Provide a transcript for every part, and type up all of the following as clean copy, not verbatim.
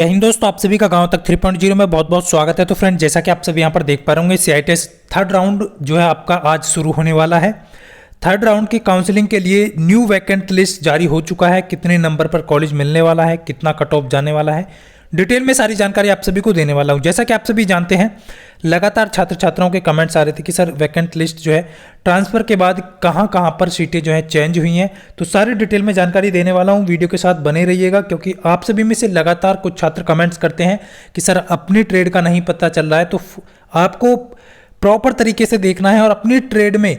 जय हिंद दोस्तों, आप सभी का गांव तक 3.0 में बहुत बहुत स्वागत है। तो फ्रेंड, जैसा कि आप सभी यहां पर देख पा रहे होंगे, CITES थर्ड राउंड जो है आपका आज शुरू होने वाला है। थर्ड राउंड की काउंसलिंग के लिए न्यू वैकेंट लिस्ट जारी हो चुका है। कितने नंबर पर कॉलेज मिलने वाला है, कितना कट ऑफ जाने वाला है, डिटेल में सारी जानकारी आप सभी को देने वाला हूं। जैसा कि आप सभी जानते हैं, लगातार छात्र छात्राओं के कमेंट्स आ रहे थे कि सर वैकेंट लिस्ट जो है ट्रांसफ़र के बाद कहां कहां पर सीटें जो है चेंज हुई हैं। तो सारी डिटेल में जानकारी देने वाला हूं, वीडियो के साथ बने रहिएगा, क्योंकि आप सभी में से लगातार कुछ छात्र कमेंट्स करते हैं कि सर अपनी ट्रेड का नहीं पता चल रहा है। तो आपको प्रॉपर तरीके से देखना है और अपनी ट्रेड में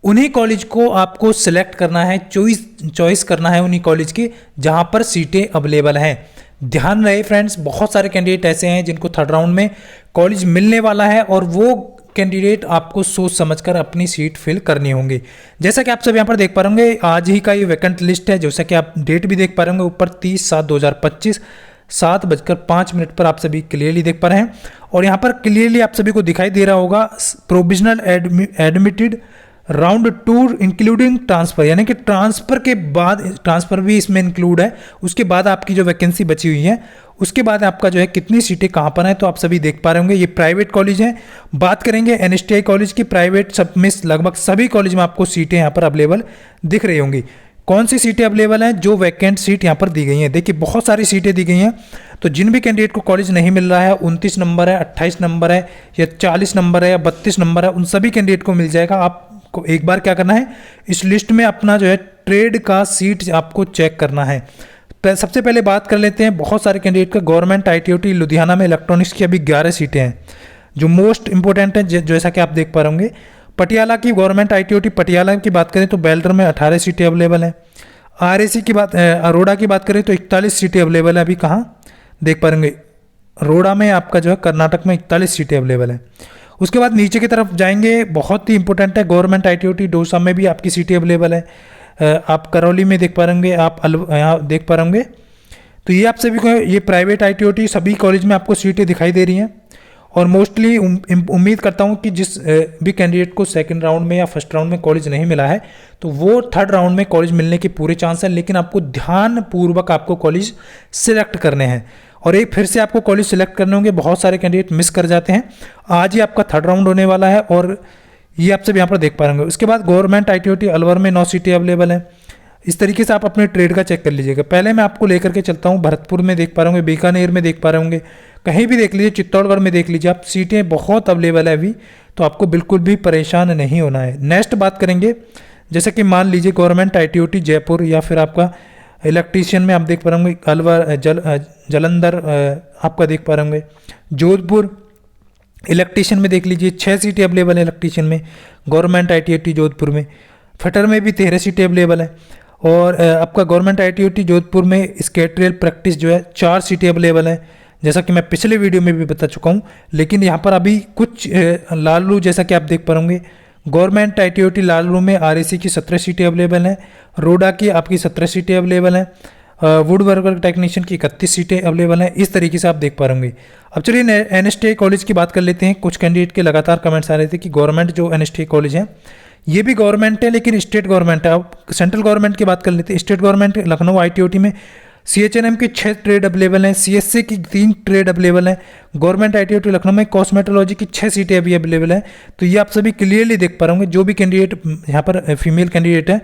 उन्हीं कॉलेज को आपको सिलेक्ट करना है, चॉइस करना है उन्हीं कॉलेज की जहां पर सीटें अवेलेबल हैं। ध्यान रहे फ्रेंड्स, बहुत सारे कैंडिडेट ऐसे हैं जिनको थर्ड राउंड में कॉलेज मिलने वाला है और वो कैंडिडेट आपको सोच समझकर अपनी सीट फिल करनी होंगी। जैसा कि आप सब यहाँ पर देख पा रहे होंगे, आज ही का ये वैकेंट लिस्ट है। जैसा कि आप डेट भी देख पा रहे होंगे ऊपर 30/7/2025 7:05 पर आप सभी क्लियरली देख पा रहे हैं। और यहाँ पर क्लियरली आप सभी को दिखाई दे रहा होगा provisional admitted round 2 including transfer, यानी कि ट्रांसफ़र के बाद ट्रांसफ़र भी इसमें इंक्लूड है। उसके बाद आपकी जो वैकेंसी बची हुई है, उसके बाद आपका जो है कितनी सीटें कहाँ पर हैं, तो आप सभी देख पा रहे होंगे। ये प्राइवेट कॉलेज हैं। बात करेंगे NSTI कॉलेज की, प्राइवेट सब में लगभग सभी कॉलेज में आपको सीटें यहाँ पर अवेलेबल दिख रही होंगी। कौन सी सीटें अवेलेबल हैं? जो वैकेंट सीट यहाँ पर दी गई हैं, देखिए बहुत सारी सीटें दी गई हैं। तो जिन भी कैंडिडेट को कॉलेज नहीं मिल रहा है, 29 नंबर है, 28 नंबर है, या 40 नंबर है, या 32 नंबर है, उन सभी कैंडिडेट को मिल जाएगा। आपको एक बार क्या करना है, इस लिस्ट में अपना जो है ट्रेड का सीट आपको चेक करना है। सबसे पहले बात कर लेते हैं बहुत सारे कैंडिडेट का। गवर्नमेंट ITOT लुधियाना में इलेक्ट्रॉनिक्स की अभी 11 सीटें हैं जो मोस्ट इंपॉर्टेंट है, जैसा कि आप देख पा रहे होंगे। पटियाला की गवर्नमेंट ITOT पटियाला की बात करें तो बेल्टर में 18 सीटें अवेलेबल हैं। RAC की बात, अरोड़ा की बात करें तो 41 सीटें अवेलेबल है। अभी कहाँ देख पा रहे, अरोड़ा में आपका जो है कर्नाटक में 41 सीटें अवेलेबल है। उसके बाद नीचे की तरफ जाएंगे, बहुत ही इंपॉर्टेंट है, गवर्नमेंट ITOT डोसा में भी आपकी सीटें अवेलेबल है। आप करौली में देख पा रहे, आप यहाँ देख पा रहे। तो ये आप सभी को, ये प्राइवेट ITOT सभी कॉलेज में आपको सीटें दिखाई दे रही हैं। और मोस्टली उम्मीद करता हूँ कि जिस भी कैंडिडेट को सेकंड राउंड में या फर्स्ट राउंड में कॉलेज नहीं मिला है, तो वो थर्ड राउंड में कॉलेज मिलने के पूरे चांस हैं। लेकिन आपको ध्यानपूर्वक आपको कॉलेज सिलेक्ट करने हैं, और एक फिर से आपको कॉलेज सिलेक्ट करने होंगे। बहुत सारे कैंडिडेट मिस कर जाते हैं। आज ही आपका थर्ड राउंड होने वाला है और ये आप सब यहाँ पर देख पा रहे। उसके बाद गवर्नमेंट ITOT अलवर में 9 सीटें अवेलेबल हैं। इस तरीके से आप अपने ट्रेड का चेक कर लीजिएगा। पहले मैं आपको लेकर के चलता हूँ, भरतपुर में देख पा रहे होंगे, बीकानेर में देख पा रहे होंगे, कहीं भी देख लीजिए, चित्तौड़गढ़ में देख लीजिए, आप सीटें बहुत अवेलेबल है अभी, तो आपको बिल्कुल भी परेशान नहीं होना है। नेक्स्ट बात करेंगे, जैसे कि मान लीजिए गवर्नमेंट ITOT जयपुर, या फिर आपका इलेक्ट्रीशियन में आप देख पा रहे होंगे अलवर, जलंधर आपका देख पा रहे होंगे, जोधपुर इलेक्ट्रीशियन में देख लीजिए 6 सीटें अवेलेबल है इलेक्ट्रीशियन में, गवर्नमेंट ITOT जोधपुर में। फटर में भी 13 सीटें अवेलेबल है। और आपका गवर्नमेंट ITOT जोधपुर में स्केट्रियल प्रैक्टिस जो है 4 सीटें अवेलेबल है, जैसा कि मैं पिछले वीडियो में भी बता चुका हूँ। लेकिन यहाँ पर अभी कुछ लालू, जैसा कि आप देख पा होंगे, गवर्नमेंट ITOT लालू में RAC की 17 सीटें अवेलेबल हैं, रोडा की आपकी 17 सीटें अवेलेबल हैं, वुड वर्कर टेक्नीशियन की 31 सीटें अवेलेबल हैं। इस तरीके से आप देख पा होंगे। अब चलिए NSTI कॉलेज की बात कर लेते हैं। कुछ कैंडिडेट के लगातार कमेंट्स आ रहे थे कि गवर्नमेंट जो NSTI कॉलेज है, ये भी गवर्नमेंट है लेकिन स्टेट गवर्नमेंट है। अब सेंट्रल गवर्नमेंट की बात कर लेते हैं। स्टेट गवर्नमेंट लखनऊ ITOT में CHNM की 6 ट्रेड अवेलेबल हैं, CSC की 3 ट्रेड अवेलेबल हैं। गवर्नमेंट ITOT लखनऊ में कॉस्मेटोलॉजी की 6 सीटें अभी अवेलेबल हैं। तो ये आप सभी क्लियरली देख पा रहे होंगे। जो भी कैंडिडेट यहाँ पर फीमेल कैंडिडेट है,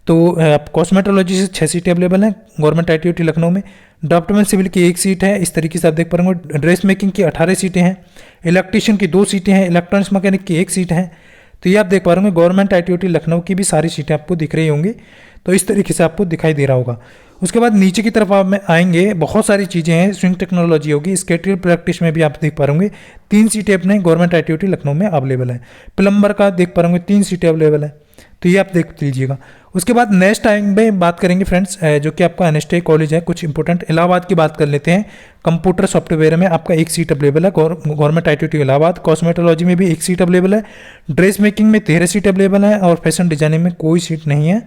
तो कॉस्मेटोलॉजी से 6 सीटें अवेलेबल हैं गवर्नमेंट ITOT लखनऊ में। ड्राफ्टमैन सिविल की 1 सीट है। इस तरीके से आप देख पा रहे होंगे। ड्रेस मेकिंग की 18 सीटें हैं, इलेक्ट्रीशियन की 2 सीटें हैं, इलेक्ट्रॉनिक्स मैकेनिक की 1 सीट है। तो ये आप देख पा रहे होंगे, गवर्नमेंट ITOT लखनऊ की भी सारी सीटें आपको दिख रही होंगी। तो इस तरीके से आपको दिखाई दे रहा होगा। उसके बाद नीचे की तरफ आप में आएंगे, बहुत सारी चीज़ें हैं। स्विंग टेक्नोलॉजी होगी, स्केट्रियल प्रैक्टिस में भी आप देख पा होंगे 3 सीटें अपने गवर्नमेंट ITOT लखनऊ में अवेलेबल है। प्लम्बर का देख पा होंगे 3 सीटें अवेलेबल है। तो ये आप देख लीजिएगा। उसके बाद नेक्स्ट टाइम में बात करेंगे फ्रेंड्स, जो कि आपका NSTI कॉलेज है। कुछ इंपॉर्टेंट इलाहाबाद की बात कर लेते हैं। कंप्यूटर सॉफ्टवेयर में आपका 1 सीट अवेलेबल है गवर्नमेंट ITOT इलाहाबाद। कॉस्मेटोलॉजी में भी 1 सीट अवेलेबल है। ड्रेस मेकिंग में 13 सीट अवेलेबल है, और फैशन डिजाइनिंग में कोई सीट नहीं है।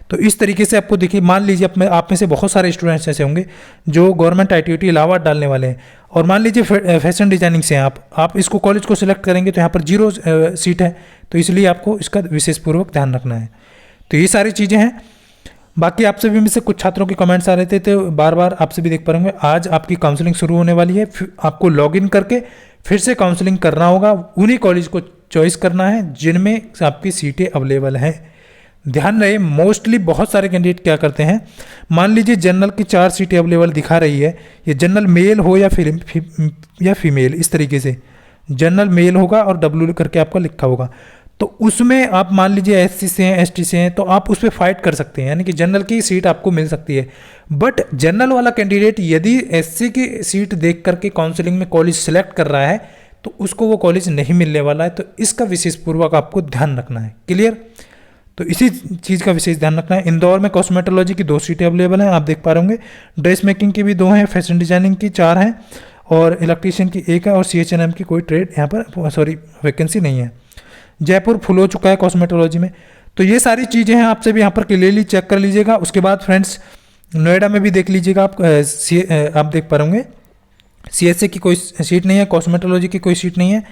तो इस तरीके से आपको देखिए, मान लीजिए आप में से बहुत सारे स्टूडेंट्स ऐसे होंगे जो गवर्नमेंट ITOT इलाहाबाद डालने वाले हैं, और मान लीजिए फैशन डिजाइनिंग से हैं आप इसको कॉलेज को सिलेक्ट करेंगे, तो यहाँ पर 0 सीट है। तो इसलिए आपको इसका विशेष पूर्वक ध्यान रखना है। तो ये सारी चीज़ें हैं। बाकी आप सभी में से कुछ छात्रों के कमेंट्स आ रहे थे, तो बार बार आप सभी देख पा रहे होंगे आज आपकी काउंसलिंग शुरू होने वाली है। फिर आपको लॉगिन करके फिर से काउंसलिंग करना होगा, उन्हीं कॉलेज को चॉइस करना है जिनमें आपकी सीटें अवेलेबल हैं। ध्यान रहे, मोस्टली बहुत सारे कैंडिडेट क्या करते हैं, मान लीजिए जनरल की 4 सीटें अवेलेबल दिखा रही है, ये जनरल मेल हो या फिर फीमेल, इस तरीके से जनरल मेल होगा और डब्ल्यू करके आपका लिखा होगा, तो उसमें आप मान लीजिए एससी से हैं, एसटी से हैं, तो आप उस पर फाइट कर सकते हैं, यानी कि जनरल की सीट आपको मिल सकती है। बट जनरल वाला कैंडिडेट यदि एससी की सीट देख करके काउंसलिंग में कॉलेज सेलेक्ट कर रहा है तो उसको वो कॉलेज नहीं मिलने वाला है, तो इसका विशेष पूर्वक आपको ध्यान रखना है। क्लियर? तो इसी चीज़ का विशेष ध्यान रखना है। इंदौर में कॉस्मेटोलॉजी की 2 सीटें अवेलेबल हैं, आप देख पा रहे होंगे। ड्रेस मेकिंग की भी 2 हैं, फैशन डिजाइनिंग की 4 हैं और इलेक्ट्रीशियन की 1 है, और CHNM की कोई ट्रेड यहाँ पर वैकेंसी नहीं है। जयपुर फुल हो चुका है कॉस्मेटोलॉजी में। तो ये सारी चीज़ें हैं, आपसे भी यहाँ पर क्लियरली चेक कर लीजिएगा। उसके बाद फ्रेंड्स नोएडा में भी देख लीजिएगा आप देख पा होंगे CSA की कोई सीट नहीं है, कॉस्मेटोलॉजी की कोई सीट नहीं है,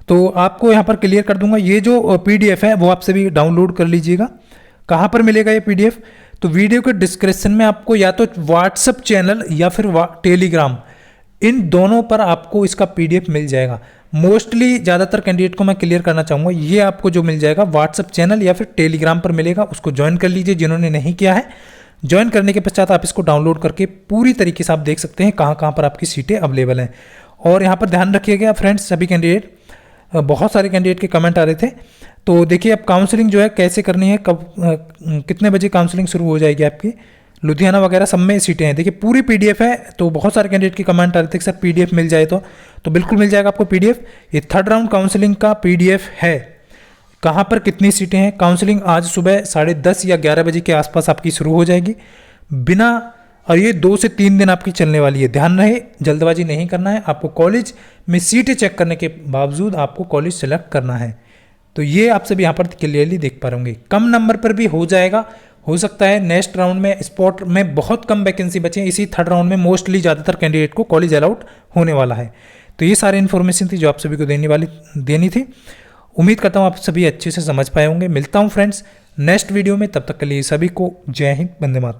तो आपको यहाँ पर क्लियर कर दूंगा। ये जो PDF है वो आपसे भी डाउनलोड कर लीजिएगा। कहाँ पर मिलेगा ये PDF? तो वीडियो के डिस्क्रिप्शन में आपको या तो व्हाट्सएप चैनल या फिर टेलीग्राम, इन दोनों पर आपको इसका PDF मिल जाएगा। मोस्टली ज़्यादातर कैंडिडेट को मैं क्लियर करना चाहूँगा, ये आपको जो मिल जाएगा व्हाट्सएप चैनल या फिर टेलीग्राम पर मिलेगा, उसको ज्वाइन कर लीजिए जिन्होंने नहीं किया है। ज्वाइन करने के पश्चात आप इसको डाउनलोड करके पूरी तरीके से आप देख सकते हैं कहाँ कहाँ पर आपकी सीटें अवेलेबल हैं। और यहाँ पर ध्यान रखिएगा फ्रेंड्स, सभी कैंडिडेट, बहुत सारे कैंडिडेट के कमेंट आ रहे थे, तो देखिए अब काउंसलिंग जो है कैसे करनी है, कब कितने बजे काउंसलिंग शुरू हो जाएगी आपकी, लुधियाना वगैरह सब में सीटें हैं। देखिए पूरी PDF है, तो बहुत सारे कैंडिडेट के कमेंट आ रहे थे कि सर PDF मिल जाए तो बिल्कुल मिल जाएगा आपको PDF। ये 3rd राउंड काउंसलिंग का PDF है, कहाँ पर कितनी सीटें हैं। काउंसलिंग आज सुबह 10:30 या 11 बजे के आसपास आपकी शुरू हो जाएगी बिना, और ये 2 से 3 दिन आपकी चलने वाली है। ध्यान रहे, जल्दबाजी नहीं करना है, आपको कॉलेज में सीटें चेक करने के बावजूद आपको कॉलेज सेलेक्ट करना है। तो ये आप सभी यहाँ पर क्लियरली देख पा रहे, कम नंबर पर भी हो जाएगा, हो सकता है नेक्स्ट राउंड में स्पॉट में बहुत कम वैकेंसी बचे, इसी 3rd राउंड में मोस्टली ज़्यादातर कैंडिडेट को कॉलेज अलाउड होने वाला है। तो ये सारी इन्फॉर्मेशन थी जो आप सभी को देनी थी। उम्मीद करता हूँ आप सभी अच्छे से समझ पाए होंगे। मिलता हूँ फ्रेंड्स नेक्स्ट वीडियो में, तब तक के लिए सभी को जय हिंद, वंदे मातरम।